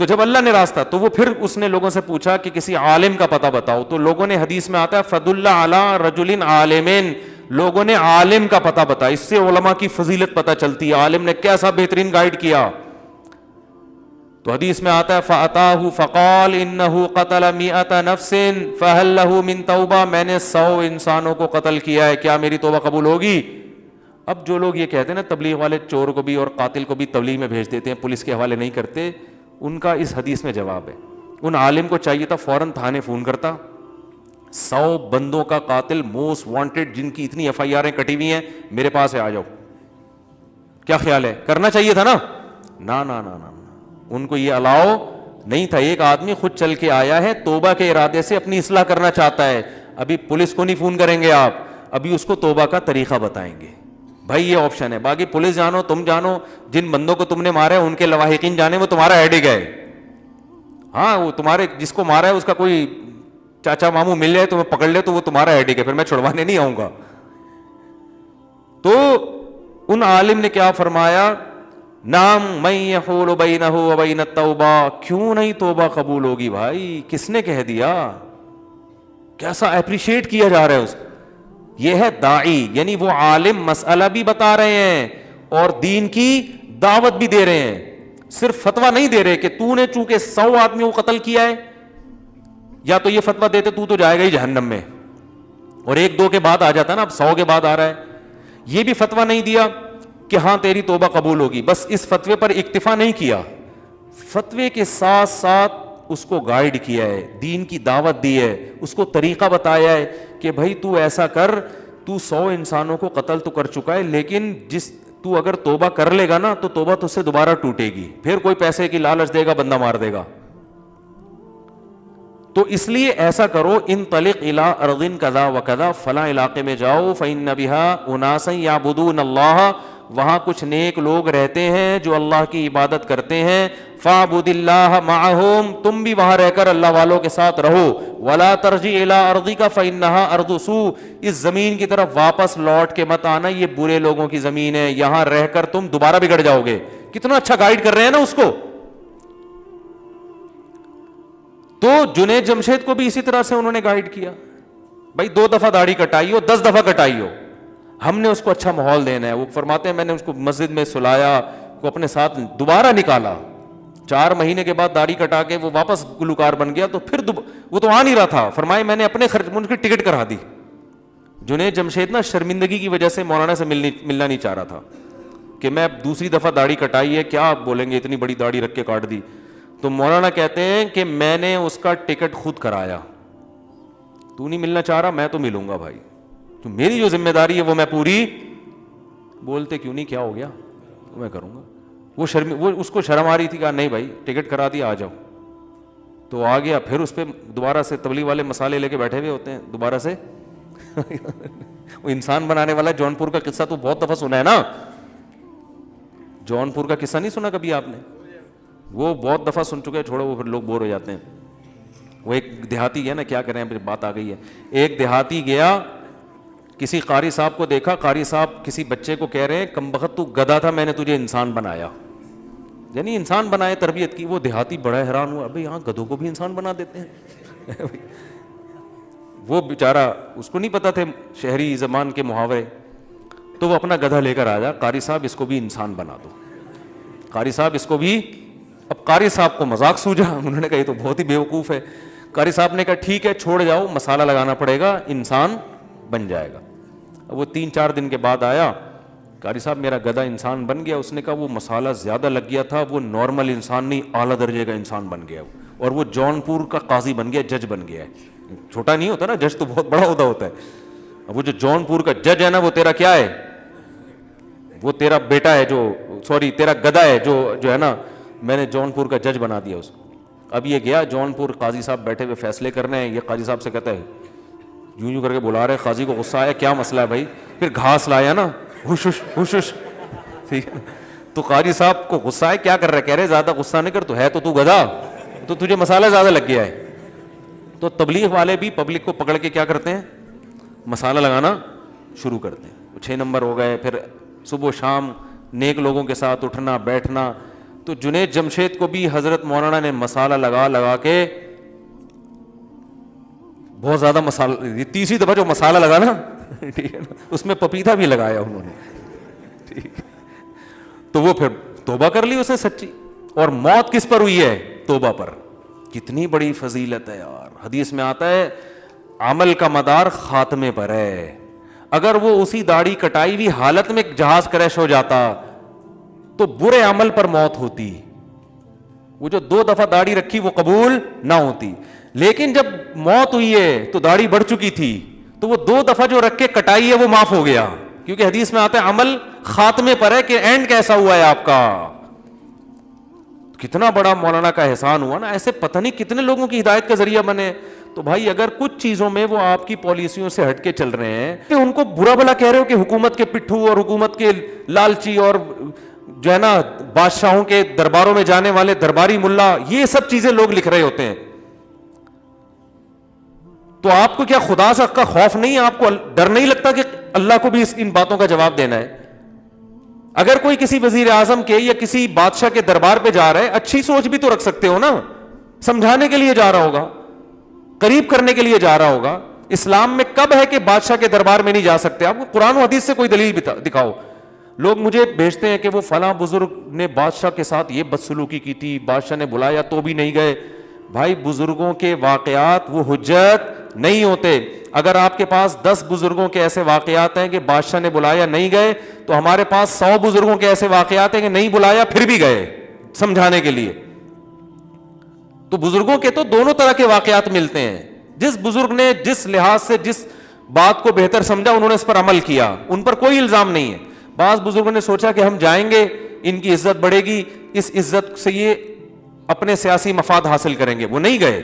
تو جب اللہ نے راستہ, تو وہ پھر اس نے لوگوں سے پوچھا کہ کسی عالم کا پتہ بتاؤ, تو لوگوں نے, حدیث میں آتا ہے فضل علی رجل عالمین, لوگوں نے عالم کا پتہ بتایا. اس سے علماء کی فضیلت پتہ چلتی ہے, عالم نے کیسا بہترین گائیڈ کیا. تو حدیث میں آتا ہے فَأَتَاهُ فَقَالَ إِنَّهُ قَتَلَ مِئَةَ نَفْسٍ فَهَلْ لَهُ مِن تَوْبَةٍ, میں نے 100 انسانوں کو قتل کیا ہے, کیا میری توبہ قبول ہوگی؟ اب جو لوگ یہ کہتے ہیں نا تبلیغ والے, چور کو بھی اور قاتل کو بھی تبلیغ میں بھیج دیتے ہیں, پولیس کے حوالے نہیں کرتے, ان کا اس حدیث میں جواب ہے. ان عالم کو چاہیے تھا فوراً تھانے فون کرتا, 100 بندوں کا قاتل موسٹ وانٹیڈ جن کی اتنی ایف آئی آریں کٹی ہوئی ہیں میرے پاس ہے, آ جاؤ. کیا خیال ہے, کرنا چاہیے تھا نا. نا نا نا نا, ان کو یہ الاؤ نہیں تھا. ایک آدمی خود چل کے آیا ہے, توبہ کے ارادے سے اپنی اصلاح کرنا چاہتا ہے. ابھی پولیس کو نہیں فون کریں گے آپ, ابھی اس کو توبہ کا طریقہ بتائیں گے. بھائی یہ آپشن ہے. باقی پولیس جانو, تم جانو, جن بندوں کو تم نے مارا ہے ان کے لواحقین جانے, وہ تمہارا ہیڈک ہے. ہاں, وہ تمہارے جس کو مارا ہے اس کا کوئی چاچا ماموں مل جائے تمہیں پکڑ لے تو وہ تمہارا ہیڈک ہے, پھر میں چھڑوانے نہیں آؤں گا. تو ان عالم نے کیا فرمایا, نام من یحول بینہ و بین التوبہ, کیوں نہیں توبہ قبول ہوگی بھائی, کس نے کہہ دیا؟ کیسا اپریشیٹ کیا جا رہا ہے اس کو. یہ ہے داعی, یعنی وہ عالم مسئلہ بھی بتا رہے ہیں اور دین کی دعوت بھی دے رہے ہیں, صرف فتویٰ نہیں دے رہے کہ تو نے چونکہ 100 آدمیوں کو قتل کیا ہے, یا تو یہ فتویٰ دیتے تو جائے گا ہی جہنم میں, اور 1-2 کے بعد آ جاتا نا, اب 100 کے بعد آ رہا ہے. یہ بھی فتویٰ نہیں دیا کہ ہاں تیری توبہ قبول ہوگی, بس اس فتوے پر اکتفا نہیں کیا, فتوے کے ساتھ ساتھ اس کو گائیڈ کیا ہے, دین کی دعوت دی ہے, اس کو طریقہ بتایا ہے کہ بھائی تو ایسا کر, تو 100 انسانوں کو قتل تو کر چکا ہے, لیکن تو اگر توبہ کر لے گا نا تو توبہ تجھ سے دوبارہ ٹوٹے گی, پھر کوئی پیسے کی لالچ دے گا, بندہ مار دے گا. تو اس لیے ایسا کرو, انطلق الی ارض کذا و کذا, فلاں علاقے میں جاؤ, فإن بها اناسا یعبدون اللہ, وہاں کچھ نیک لوگ رہتے ہیں جو اللہ کی عبادت کرتے ہیں, فاعبد اللہ معہم, تم بھی وہاں رہ کر اللہ والوں کے ساتھ رہو, ولا ترجع الی ارضک فإنها ارض سوء, اس زمین کی طرف واپس لوٹ کے مت آنا, یہ برے لوگوں کی زمین ہے, یہاں رہ کر تم دوبارہ بگڑ جاؤ گے. کتنا اچھا گائیڈ کر رہے ہیں نا اس کو. تو جنید جمشید کو بھی اسی طرح سے انہوں نے گائیڈ کیا, بھائی 2 دفعہ داڑھی کٹائی ہو, 10 دفعہ کٹائی ہو, ہم نے اس کو اچھا ماحول دینا ہے. وہ فرماتے ہیں میں نے اس کو مسجد میں سلایا, کو اپنے ساتھ دوبارہ نکالا, 4 مہینے کے بعد داڑھی کٹا کے وہ واپس گلوکار بن گیا, تو پھر وہ تو آ نہیں رہا تھا, فرمائے میں نے اپنے خرچ ان کی ٹکٹ کرا دی. جنید جمشید نا شرمندگی کی وجہ سے مولانا سے ملنا نہیں چاہ رہا تھا کہ میں اب دوسری دفعہ داڑھی کٹائی ہے, کیا آپ بولیں گے اتنی بڑی داڑھی رکھ کے کاٹ دی. تو مولانا کہتے ہیں کہ میں نے اس کا ٹکٹ خود کرایا, تو نہیں ملنا چاہ رہا, میں تو ملوں گا بھائی, تو میری جو ذمہ داری ہے وہ میں پوری. بولتے کیوں نہیں, کیا ہو گیا, تو میں کروں گا. وہ اس کو شرم آ رہی تھی, کہا نہیں بھائی ٹکٹ کرا دیا, آ جاؤ. تو آ گیا, پھر اس پہ دوبارہ سے تبلیغ والے مسالے لے کے بیٹھے ہوئے ہوتے ہیں دوبارہ سے. وہ انسان بنانے والا جونپور کا قصہ تو بہت دفعہ سنا ہے نا, جونپور کا قصہ نہیں سنا کبھی آپ نے؟ وہ بہت دفعہ سن چکے, چھوڑو وہ پھر لوگ بور ہو جاتے ہیں. وہ ایک دیہاتی گیا نا, کیا کریں بات آ گئی ہے, ایک دیہاتی گیا, کسی قاری صاحب کو دیکھا, قاری صاحب کسی بچے کو کہہ رہے ہیں کمبخت تو گدھا تھا, میں نے تجھے انسان بنایا, یعنی انسان بنائے, تربیت کی. وہ دیہاتی بڑا حیران ہوا, ابھی یہاں گدھوں کو بھی انسان بنا دیتے ہیں. وہ بیچارہ, اس کو نہیں پتا تھے شہری زبان کے محاورے, تو وہ اپنا گدھا لے کر آیا, قاری صاحب اس کو بھی انسان بنا دو, قاری صاحب اس کو بھی. اب قاری صاحب کو مذاق سوجا, انہوں نے کہا یہ تو بہت ہی بیوقوف ہے. قاری صاحب نے کہا ٹھیک ہے چھوڑ جاؤ, مسالہ لگانا پڑے گا, انسان بن جائے گا. اب وہ 3-4 دن کے بعد آیا, قاری صاحب میرا گدھا انسان بن گیا. اس نے کہا وہ مسالہ زیادہ لگ گیا تھا, وہ نارمل انسان نہیں اعلیٰ درجے کا انسان بن گیا, اور وہ جونپور کا قاضی بن گیا, جج بن گیا ہے. چھوٹا نہیں ہوتا نا جج, تو بہت بڑا عہدہ ہوتا ہے. اب وہ جو جونپور کا جج ہے نا, وہ تیرا کیا ہے, وہ تیرا بیٹا ہے, جو سوری تیرا گدھا ہے جو ہے نا, میں نے جونپور کا جج بنا دیا اس کو. اب یہ گیا جونپور, قاضی صاحب بیٹھے ہوئے فیصلے کرنے ہیں. یہ قاضی صاحب سے کہتا ہے, یوں کر کے بلا رہے, قاضی کو غصہ آیا, کیا مسئلہ ہے بھائی؟ پھر گھاس لایا نا, ہوش ہوش, ٹھیک ہے. تو قاضی صاحب کو غصہ ہے, کیا کر رہے, کہہ رہے زیادہ غصہ نہیں کر, تو ہے تو گدھا, تو تجھے مسئلہ زیادہ لگ گیا ہے. تو تبلیغ والے بھی پبلک کو پکڑ کے کیا کرتے ہیں, مسالہ لگانا شروع کرتے ہیں. 6 نمبر ہو گئے, پھر صبح و شام نیک لوگوں کے ساتھ اٹھنا بیٹھنا, تو جنید جمشید کو بھی حضرت مولانا نے مسالہ لگا لگا کے بہت زیادہ مسالہ, یہ تیسری دفعہ جو مسالہ لگا نا ٹھیک ہے نا, اس میں پپیتا بھی لگایا انہوں نے, ٹھیک, تو وہ پھر توبہ کر لی اس نے سچی, اور موت کس پر ہوئی ہے؟ توبہ پر. کتنی بڑی فضیلت ہے یار. حدیث میں آتا ہے عمل کا مدار خاتمے پر ہے. اگر وہ اسی داڑھی کٹائی ہوئی حالت میں جہاز کریش ہو جاتا تو برے عمل پر موت ہوتی, وہ جو 2 دفعہ داڑھی رکھی وہ قبول نہ ہوتی. لیکن جب موت ہوئی ہے تو داڑھی بڑھ چکی تھی, تو وہ 2 دفعہ جو رکھ کے کٹائی ہے وہ معاف ہو گیا, کیونکہ حدیث میں آتا ہے عمل خاتمے پر ہے کہ اینڈ کیسا ہوا ہے آپ کا. کتنا بڑا مولانا کا احسان ہوا نا, ایسے پتہ نہیں کتنے لوگوں کی ہدایت کا ذریعہ بنے. تو بھائی اگر کچھ چیزوں میں وہ آپ کی پالیسیوں سے ہٹ کے چل رہے ہیں کہ ان کو برا بھلا کہہ رہے ہو کہ حکومت کے پٹھو اور حکومت کے لالچی اور جو ہے نا بادشاہوں کے درباروں میں جانے والے درباری ملا, یہ سب چیزیں لوگ لکھ رہے ہوتے ہیں. تو آپ کو کیا خدا سے کا خوف نہیں ہے؟ آپ کو ڈر نہیں لگتا کہ اللہ کو بھی ان باتوں کا جواب دینا ہے؟ اگر کوئی کسی وزیر اعظم کے یا کسی بادشاہ کے دربار پہ جا رہا ہے, اچھی سوچ بھی تو رکھ سکتے ہو نا, سمجھانے کے لیے جا رہا ہوگا, قریب کرنے کے لیے جا رہا ہوگا. اسلام میں کب ہے کہ بادشاہ کے دربار میں نہیں جا سکتے؟ آپ کو قرآن و حدیث سے کوئی دلیل دکھاؤ. لوگ مجھے بھیجتے ہیں کہ وہ فلاں بزرگ نے بادشاہ کے ساتھ یہ بدسلوکی کی تھی, بادشاہ نے بلایا تو بھی نہیں گئے. بھائی بزرگوں کے واقعات وہ حجت نہیں ہوتے. اگر آپ کے پاس 10 بزرگوں کے ایسے واقعات ہیں کہ بادشاہ نے بلایا نہیں گئے, تو ہمارے پاس 100 بزرگوں کے ایسے واقعات ہیں کہ نہیں بلایا پھر بھی گئے سمجھانے کے لیے. تو بزرگوں کے تو دونوں طرح کے واقعات ملتے ہیں. جس بزرگ نے جس لحاظ سے جس بات کو بہتر سمجھا انہوں نے اس پر عمل کیا, ان پر کوئی الزام نہیں ہے. بعض بزرگوں نے سوچا کہ ہم جائیں گے, ان کی عزت بڑھے گی, اس عزت سے یہ اپنے سیاسی مفاد حاصل کریں گے, وہ نہیں گئے.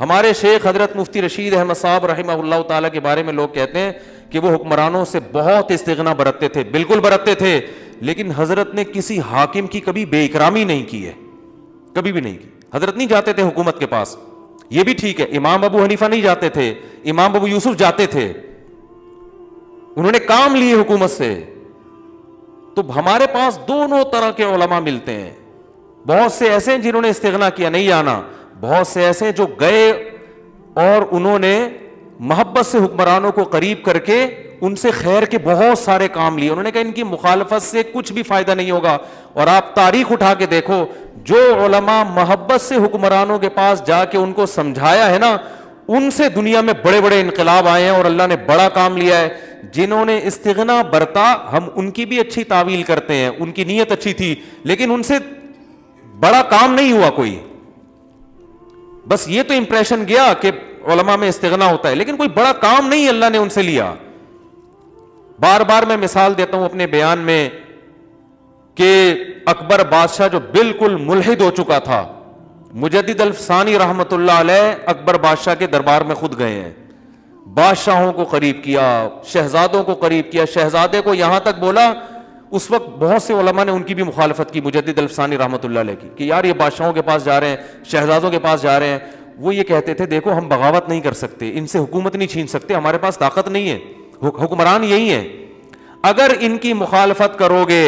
ہمارے شیخ حضرت مفتی رشید احمد صاحب رحمہ اللہ تعالیٰ کے بارے میں لوگ کہتے ہیں کہ وہ حکمرانوں سے بہت استغنا برتتے تھے, بالکل برتتے تھے, لیکن حضرت نے کسی حاکم کی کبھی بے اکرامی نہیں کی ہے, کبھی بھی نہیں کی. حضرت نہیں جاتے تھے حکومت کے پاس, یہ بھی ٹھیک ہے. امام ابو حنیفہ نہیں جاتے تھے, امام ابو یوسف جاتے تھے, انہوں نے کام لیے حکومت سے. تو ہمارے پاس دونوں طرح کے علماء ملتے ہیں. بہت سے ایسے ہیں جنہوں نے استغنا کیا, نہیں جانا. بہت سے ایسے ہیں جو گئے اور انہوں نے محبت سے حکمرانوں کو قریب کر کے ان سے خیر کے بہت سارے کام لیے. انہوں نے کہا ان کی مخالفت سے کچھ بھی فائدہ نہیں ہوگا. اور آپ تاریخ اٹھا کے دیکھو, جو علماء محبت سے حکمرانوں کے پاس جا کے ان کو سمجھایا ہے نا, ان سے دنیا میں بڑے بڑے انقلاب آئے ہیں اور اللہ نے بڑا کام لیا ہے. جنہوں نے استغنا برتا, ہم ان کی بھی اچھی تعویل کرتے ہیں, ان کی نیت اچھی تھی, لیکن ان سے بڑا کام نہیں ہوا کوئی. بس یہ تو امپریشن گیا کہ علماء میں استغنا ہوتا ہے, لیکن کوئی بڑا کام نہیں اللہ نے ان سے لیا. بار بار میں مثال دیتا ہوں اپنے بیان میں کہ اکبر بادشاہ جو بالکل ملحد ہو چکا تھا, مجدد الثانی رحمت اللہ علیہ اکبر بادشاہ کے دربار میں خود گئے ہیں, بادشاہوں کو قریب کیا, شہزادوں کو قریب کیا, شہزادے کو یہاں تک بولا. اس وقت بہت سے علماء نے ان کی بھی مخالفت کی, مجدد الثانی رحمت اللہ علیہ کی, کہ یار یہ بادشاہوں کے پاس جا رہے ہیں, شہزادوں کے پاس جا رہے ہیں. وہ یہ کہتے تھے دیکھو ہم بغاوت نہیں کر سکتے, ان سے حکومت نہیں چھین سکتے, ہمارے پاس طاقت نہیں ہے, حکمران یہی ہیں. اگر ان کی مخالفت کرو گے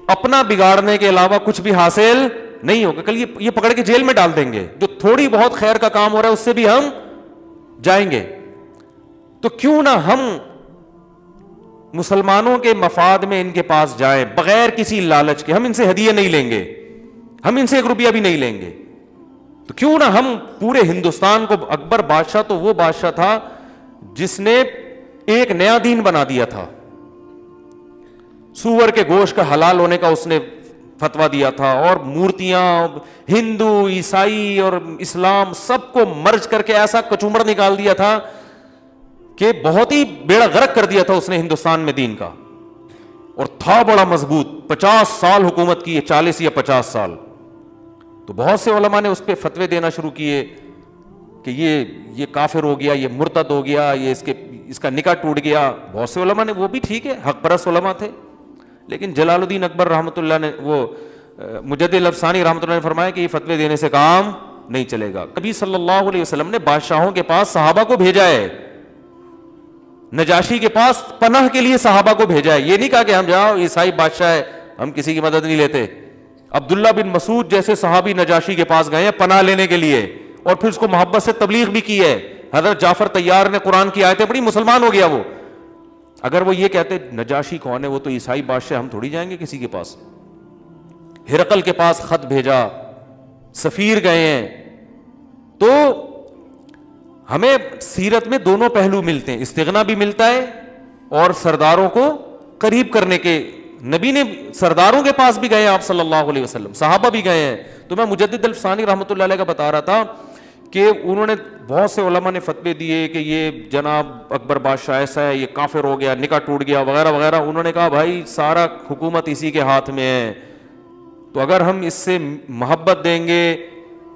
اپنا بگاڑنے کے علاوہ کچھ بھی حاصل نہیں ہوگا. کل یہ پکڑ کے جیل میں ڈال دیں گے. جو تھوڑی بہت خیر کا کام ہو رہا ہے اس سے بھی ہم جائیں گے. تو کیوں نہ ہم مسلمانوں کے مفاد میں ان کے پاس جائیں بغیر کسی لالچ کے. ہم ان سے ہدیہ نہیں لیں گے, ہم ان سے 1 روپیہ بھی نہیں لیں گے. تو کیوں نہ ہم پورے ہندوستان کو, اکبر بادشاہ تو وہ بادشاہ تھا جس نے ایک نیا دین بنا دیا تھا. سور کے گوشت کا حلال ہونے کا اس نے فتویٰ دیا تھا, اور مورتیاں ہندو عیسائی اور اسلام سب کو مرج کر کے ایسا کچومر نکال دیا تھا کہ بہت ہی بیڑا غرق کر دیا تھا اس نے ہندوستان میں دین کا. اور تھا بڑا مضبوط, 50 سال حکومت کی, 40 یا 50 سال. تو بہت سے علماء نے اس پہ فتوے دینا شروع کیے کہ یہ کافر ہو گیا, یہ مرتد ہو گیا, یہ اس کا نکاح ٹوٹ گیا. بہت سے علماء نے, وہ بھی ٹھیک ہے حق پرست علماء تھے, لیکن جلال الدین اکبر رحمۃ اللہ نے, وہ مجدد الثانی رحمۃ اللہ نے فرمایا کہ یہ فتوے دینے سے کام نہیں چلے گا. نبی صلی اللہ علیہ وسلم نے بادشاہوں کے پاس صحابہ کو بھیجا ہے, نجاشی کے پاس پناہ کے لیے صحابہ کو بھیجا ہے. یہ نہیں کہا کہ ہم جاؤ عیسائی بادشاہ ہے ہم کسی کی مدد نہیں لیتے, عبداللہ بن مسعود جیسے صحابی نجاشی کے پاس گئے ہیں پناہ لینے کے لیے, اور پھر اس کو محبت سے تبلیغ بھی کی ہے. حضرت جعفر طیار نے قرآن کی آیتیں پڑھی, مسلمان ہو گیا وہ. اگر وہ یہ کہتے نجاشی کون ہے, وہ تو عیسائی بادشاہ, ہم تھوڑی جائیں گے کسی کے پاس. ہرقل کے پاس خط بھیجا, سفیر گئے ہیں. تو ہمیں سیرت میں دونوں پہلو ملتے ہیں, استغنا بھی ملتا ہے اور سرداروں کو قریب کرنے کے. نبی نے سرداروں کے پاس بھی گئے آپ صلی اللہ علیہ وسلم, صحابہ بھی گئے ہیں. تو میں مجدد الفسانی رحمۃ اللہ علیہ کا بتا رہا تھا کہ انہوں نے بہت سے علماء نے فتوے دیے کہ یہ جناب اکبر بادشاہ ایسا ہے, یہ کافر ہو گیا, نکاح ٹوٹ گیا وغیرہ وغیرہ. انہوں نے کہا بھائی سارا حکومت اسی کے ہاتھ میں ہے, تو اگر ہم اس سے محبت دیں گے,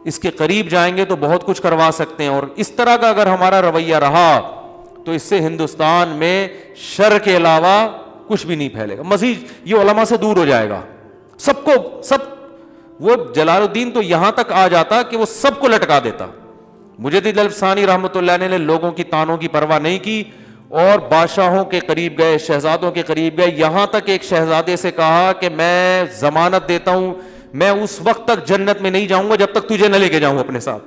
اس کے قریب جائیں گے تو بہت کچھ کروا سکتے ہیں. اور اس طرح کا اگر ہمارا رویہ رہا تو اس سے ہندوستان میں شر کے علاوہ کچھ بھی نہیں پھیلے گا. مزید یہ علماء سے دور ہو جائے گا. سب کو وہ جلال الدین تو یہاں تک آ جاتا کہ وہ سب کو لٹکا دیتا. مجدد الفسانی رحمۃ اللہ علیہ نے لوگوں کی تانوں کی پرواہ نہیں کی اور بادشاہوں کے قریب گئے, شہزادوں کے قریب گئے. یہاں تک ایک شہزادے سے کہا کہ میں ضمانت دیتا ہوں میں اس وقت تک جنت میں نہیں جاؤں گا جب تک تجھے نہ لے کے جاؤں اپنے ساتھ.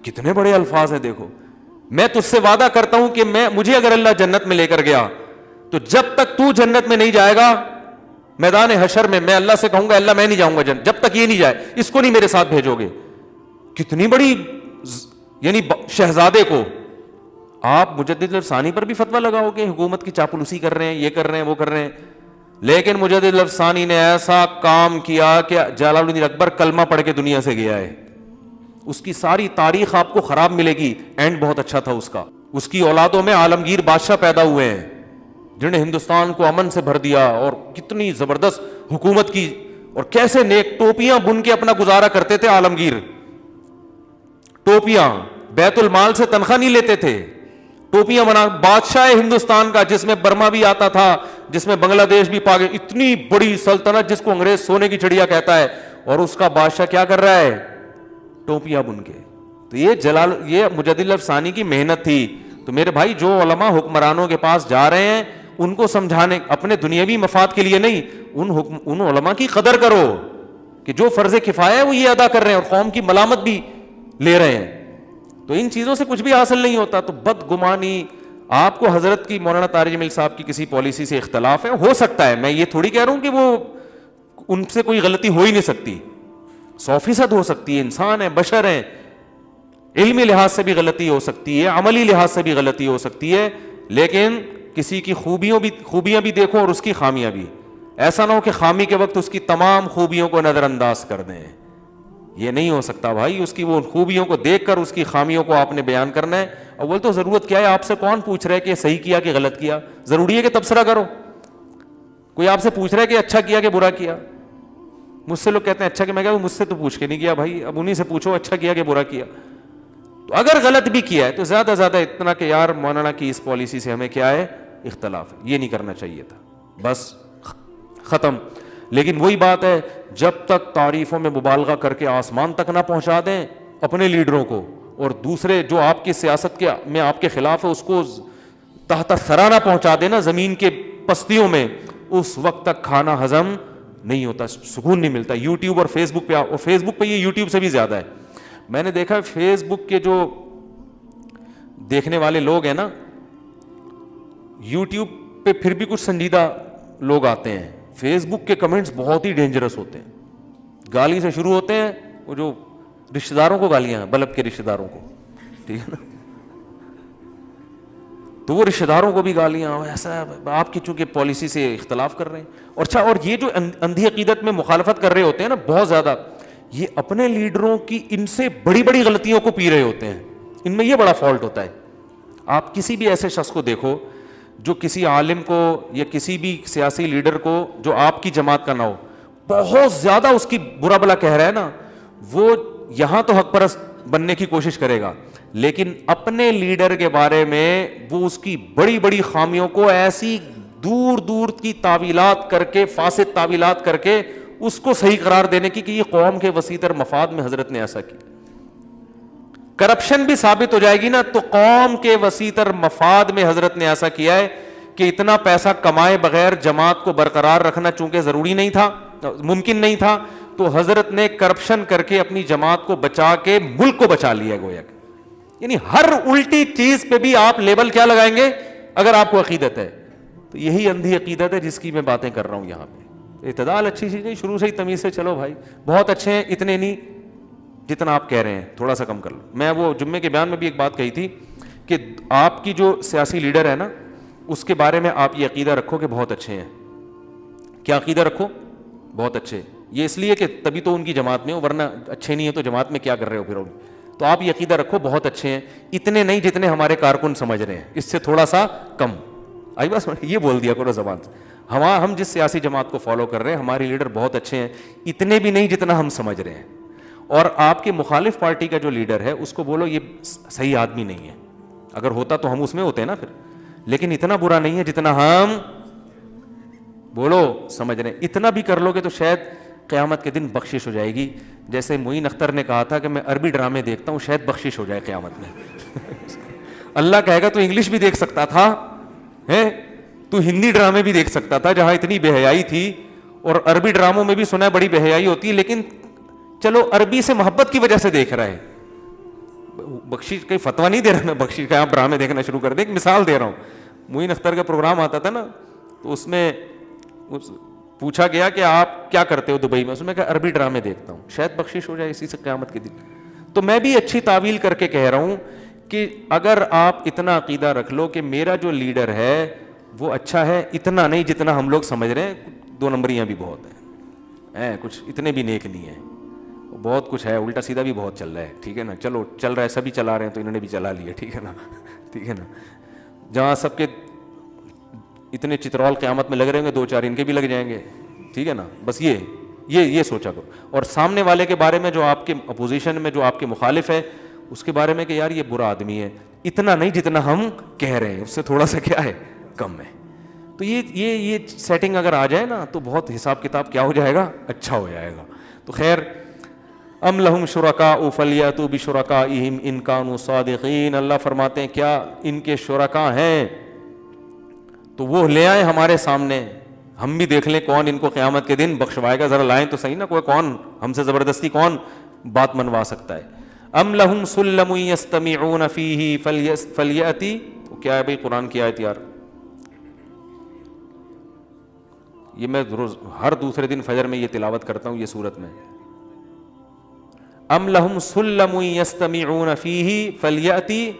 کتنے بڑے الفاظ ہیں دیکھو. میں تجھ سے وعدہ کرتا ہوں کہ مجھے اگر اللہ جنت میں لے کر گیا تو جب تک تو جنت میں نہیں جائے گا میدان حشر میں اللہ سے کہوں گا اللہ میں نہیں جاؤں گا جنت جب تک یہ نہیں جائے, اس کو نہیں میرے ساتھ بھیجو گے. کتنی بڑی یعنی شہزادے کو آپ مجدد الفسانی پر بھی فتویٰ لگاؤ گے حکومت کی چاپلوسی کر رہے ہیں, یہ کر رہے ہیں, وہ کر رہے ہیں. لیکن مجدد الفسانی نے ایسا کام کیا کہ جلال الدین اکبر کلمہ پڑھ کے دنیا سے گیا ہے. اس کی ساری تاریخ آپ کو خراب ملے گی, اینڈ بہت اچھا تھا اس کا. اس کی اولادوں میں عالمگیر بادشاہ پیدا ہوئے ہیں جنہوں نے ہندوستان کو امن سے بھر دیا اور کتنی زبردست حکومت کی, اور کیسے نیک ٹوپیاں بن کے اپنا گزارا کرتے تھے. عالمگیر ٹوپیاں بیت المال سے تنخواہ نہیں لیتے تھے, ٹوپیاں بنا. بادشاہ ہندوستان کا جس میں برما بھی آتا تھا, جس میں بنگلہ دیش بھی پاک, اتنی بڑی سلطنت جس کو انگریز سونے کی چڑیا کہتا ہے, اور اس کا بادشاہ کیا کر رہا ہے ٹوپیاں بن کے. تو یہ مجدد الفسانی کی محنت تھی. تو میرے بھائی جو علماء حکمرانوں کے پاس جا رہے ہیں ان کو سمجھانے, اپنے دنیاوی مفاد کے لیے نہیں, ان علماء کی قدر کرو کہ جو فرض کفایہ ہے وہ یہ ادا کر رہے ہیں اور قوم کی ملامت بھی لے رہے ہیں. تو ان چیزوں سے کچھ بھی حاصل نہیں ہوتا. تو بدگمانی, آپ کو حضرت کی مولانا طارق جمیل صاحب کی کسی پالیسی سے اختلاف ہے, ہو سکتا ہے, میں یہ تھوڑی کہہ رہا ہوں کہ وہ ان سے کوئی غلطی ہو ہی نہیں سکتی, 100% ہو سکتی ہے, انسان ہے, بشر ہیں, علمی لحاظ سے بھی غلطی ہو سکتی ہے, عملی لحاظ سے بھی غلطی ہو سکتی ہے. لیکن کسی کی خوبیاں بھی دیکھو اور اس کی خامیاں بھی. ایسا نہ ہو کہ خامی کے وقت اس کی تمام خوبیوں کو نظر انداز کر دیں. یہ نہیں ہو سکتا بھائی. اس کی وہ خوبیوں کو دیکھ کر اس کی خامیوں کو آپ نے بیان کرنا ہے. اول تو ضرورت کیا ہے, آپ سے کون پوچھ رہا ہے کہ صحیح کیا کہ غلط کیا؟ ضروری ہے کہ تبصرہ کرو. کوئی آپ سے پوچھ رہا ہے کہ اچھا کیا کہ برا کیا؟ مجھ سے لوگ کہتے ہیں اچھا کہ, میں کہا مجھ سے تو پوچھ کے نہیں کیا بھائی, اب انہیں سے پوچھو اچھا کیا کہ برا کیا. تو اگر غلط بھی کیا ہے تو زیادہ زیادہ اتنا کہ یار مولانا کی اس پالیسی سے ہمیں کیا ہے اختلاف ہے, یہ نہیں کرنا چاہیے تھا, بس ختم. لیکن وہی بات ہے, جب تک تعریفوں میں مبالغہ کر کے آسمان تک نہ پہنچا دیں اپنے لیڈروں کو, اور دوسرے جو آپ کی سیاست کے میں آپ کے خلاف ہے اس کو تحت ثرا نہ پہنچا دینا زمین کے پستیوں میں, اس وقت تک کھانا ہضم نہیں ہوتا, سکون نہیں ملتا. یوٹیوب اور فیس بک پہ, اور فیس بک پہ یہ یوٹیوب سے بھی زیادہ ہے. میں نے دیکھا فیس بک کے جو دیکھنے والے لوگ ہیں نا, یوٹیوب پہ پھر بھی کچھ سنجیدہ لوگ آتے ہیں, فیس بک کے کمنٹس بہت ہی ڈینجرس ہوتے ہیں. گالی سے شروع ہوتے ہیں, وہ جو رشتہ داروں کو گالیاں ہیں, بلب کے رشتہ داروں کو, ٹھیک ہے نا, تو وہ رشتہ داروں کو بھی گالیاں, ایسا آپ کی چونکہ پالیسی سے اختلاف کر رہے ہیں. اور اچھا, اور یہ جو اندھی عقیدت میں مخالفت کر رہے ہوتے ہیں نا بہت زیادہ, یہ اپنے لیڈروں کی ان سے بڑی بڑی غلطیوں کو پی رہے ہوتے ہیں. ان میں یہ بڑا فالٹ ہوتا ہے. آپ کسی بھی ایسے شخص کو دیکھو جو کسی عالم کو یا کسی بھی سیاسی لیڈر کو جو آپ کی جماعت کا نہ ہو, بہت زیادہ اس کی برا بلا کہہ رہا ہے نا, وہ یہاں تو حق پرست بننے کی کوشش کرے گا, لیکن اپنے لیڈر کے بارے میں وہ اس کی بڑی بڑی خامیوں کو ایسی دور دور کی تعویلات کر کے, فاسد تعویلات کر کے اس کو صحیح قرار دینے کی کہ یہ قوم کے وسیع تر مفاد میں حضرت نے ایسا کی. کرپشن بھی ثابت ہو جائے گی نا, تو قوم کے وسیع تر مفاد میں حضرت نے ایسا کیا ہے کہ اتنا پیسہ کمائے بغیر جماعت کو برقرار رکھنا چونکہ ضروری نہیں تھا, ممکن نہیں تھا تو حضرت نے کرپشن کر کے اپنی جماعت کو بچا کے ملک کو بچا لیا گویا کہ. یعنی ہر الٹی چیز پہ بھی آپ لیبل کیا لگائیں گے اگر آپ کو عقیدت ہے. تو یہی اندھی عقیدت ہے جس کی میں باتیں کر رہا ہوں یہاں پہ. اعتدال اچھی چیز نہیں, شروع سے ہی تمیز سے چلو بھائی, بہت اچھے ہیں اتنے نہیں جتنا آپ کہہ رہے ہیں, تھوڑا سا کم کر لو. میں وہ جمعے کے بیان میں بھی ایک بات کہی تھی کہ آپ کی جو سیاسی لیڈر ہے نا اس کے بارے میں آپ یہ عقیدہ رکھو کہ بہت اچھے ہیں. کیا عقیدہ رکھو؟ بہت اچھے. یہ اس لیے کہ تبھی تو ان کی جماعت میں ہو, ورنہ اچھے نہیں ہیں تو جماعت میں کیا کر رہے ہو پھر. تو آپ یہ عقیدہ رکھو بہت اچھے ہیں, اتنے نہیں جتنے ہمارے کارکن سمجھ رہے ہیں, اس سے تھوڑا سا کم. آئی بس یہ بول دیا کرو زبان سے. ہم جس سیاسی جماعت کو فالو کر رہے ہیں ہمارے لیڈر بہت اچھے ہیں, اتنے بھی نہیں جتنا ہم سمجھ رہے ہیں. اور آپ کے مخالف پارٹی کا جو لیڈر ہے اس کو بولو یہ صحیح آدمی نہیں ہے. اگر ہوتا تو ہم اس میں ہوتے ہیں نا پھر, لیکن اتنا برا نہیں ہے جتنا ہم بولو سمجھ رہے ہیں. اتنا بھی کر لو گے تو شاید قیامت کے دن بخشش ہو جائے گی. جیسے معین اختر نے کہا تھا کہ میں عربی ڈرامے دیکھتا ہوں, شاید بخشش ہو جائے قیامت میں. اللہ کہے گا تو انگلش بھی دیکھ سکتا تھا, تو ہندی ڈرامے بھی دیکھ سکتا تھا جہاں اتنی بے حیائی تھی, اور عربی ڈراموں میں بھی سنا ہے بڑی بے حیائی ہوتی ہے, لیکن چلو عربی سے محبت کی وجہ سے دیکھ رہا ہے. بخشش کا فتویٰ نہیں دے رہا میں, بخشش کا آپ ڈرامے دیکھنا شروع کر دیں, ایک مثال دے رہا ہوں. معین اختر کا پروگرام آتا تھا نا, تو اس میں پوچھا گیا کہ آپ کیا کرتے ہو دبئی میں, اس میں کہا عربی ڈرامے دیکھتا ہوں, شاید بخشش ہو جائے اسی سے قیامت کے دن. تو میں بھی اچھی تعویل کر کے کہہ رہا ہوں کہ اگر آپ اتنا عقیدہ رکھ لو کہ میرا جو لیڈر ہے وہ اچھا ہے, اتنا نہیں جتنا ہم لوگ سمجھ رہے ہیں, 2 نمبریاں بھی بہت ہیں, کچھ اتنے بھی نیک نہیں ہیں, بہت کچھ ہے, الٹا سیدھا بھی بہت چل رہا ہے, ٹھیک ہے نا. چلو چل رہا ہے, سبھی چلا رہے ہیں تو انہوں نے بھی چلا لیا, ٹھیک ہے نا, ٹھیک ہے نا. جہاں سب کے اتنے چترول قیامت میں لگ رہے ہوں گے, 2-4 ان کے بھی لگ جائیں گے, ٹھیک ہے نا. بس یہ سوچا کرو. اور سامنے والے کے بارے میں جو آپ کے اپوزیشن میں جو آپ کے مخالف ہے اس کے بارے میں کہ یار یہ برا آدمی ہے, اتنا نہیں جتنا ہم کہہ رہے ہیں, اس سے تھوڑا سا کیا ہے کم ہے. تو یہ سیٹنگ اگر آ جائے نا تو بہت حساب کتاب کیا ہو جائے گا, اچھا ہو جائے گا. تو خیر, ام لہم شرکاء فلیاتوا بشرکائہم ان کانوا صادقین. اللہ فرماتے ہیں کیا ان کے شرکاء ہیں تو وہ لے آئیں ہمارے سامنے, ہم بھی دیکھ لیں کون ان کو قیامت کے دن بخشوائے گا. ذرا لائیں تو صحیح نا, کوئی کون ہم سے زبردستی کون بات منوا سکتا ہے. ام لہم سلم یستمعون فیہ فلیأتی. کیا ہے بھائی قرآن کی آیت یار, یہ میں روز ہر دوسرے دن فجر میں یہ تلاوت کرتا ہوں یہ سورت میں. ام لہم سلم یستمعون فیہ فلیأتی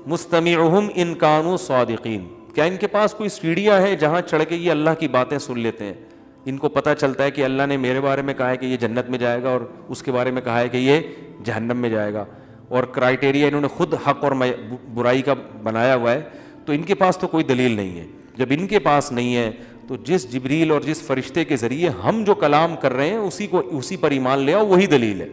مستمعہم ان کانوا صادقین. کیا ان کے پاس کوئی سیڑھیاں ہیں جہاں چڑھ کے یہ اللہ کی باتیں سن لیتے ہیں, ان کو پتہ چلتا ہے کہ اللہ نے میرے بارے میں کہا ہے کہ یہ جنت میں جائے گا اور اس کے بارے میں کہا ہے کہ یہ جہنم میں جائے گا, اور کرائٹیریا انہوں نے خود حق اور برائی کا بنایا ہوا ہے. تو ان کے پاس تو کوئی دلیل نہیں ہے. جب ان کے پاس نہیں ہے تو جس جبریل اور جس فرشتے کے ذریعے ہم جو کلام کر رہے ہیں اسی پر ایمان لے آؤ, وہی دلیل ہے.